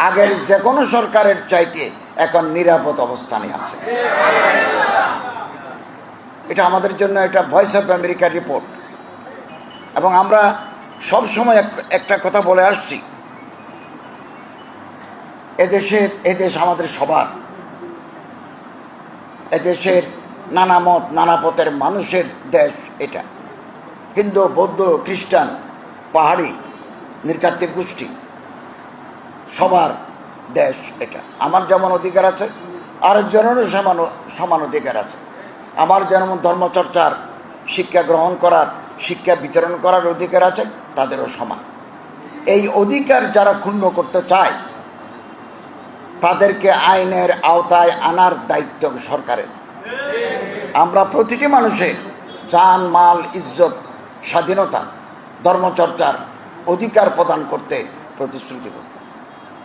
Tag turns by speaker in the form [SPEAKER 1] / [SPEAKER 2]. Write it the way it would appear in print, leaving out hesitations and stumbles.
[SPEAKER 1] আগের যে কোনো সরকারের চাইতে এখন নিরাপদ অবস্থানে আছে। এটা আমাদের জন্য একটা ভয়েস অফ আমেরিকার রিপোর্ট। এবং আমরা সব সময় একটা কথা বলে আসছি, এদেশ আমাদের সবার, এদেশের নানা মত নানা পথের মানুষের দেশ এটা। হিন্দু, বৌদ্ধ, খ্রিস্টান, পাহাড়ি, নৃতাত্ত্বিক গোষ্ঠী, সবার দেশ এটা। আমার যেমন অধিকার আছে, আরেকজনেরও সমান অধিকার আছে। আমার যেমন ধর্মচর্চার, শিক্ষা গ্রহণ করার, শিক্ষা বিতরণ করার অধিকার আছে, তাদেরও সমান। এই অধিকার যারা ক্ষুণ্ণ করতে চায় তাদেরকে আইনের আওতায় আনার দায়িত্ব সরকারের। আমরা প্রতিটি মানুষের জান, মাল, ইজ্জত, স্বাধীনতা, ধর্মচর্চার অধিকার প্রদান করতে প্রতিশ্রুতিবদ্ধ।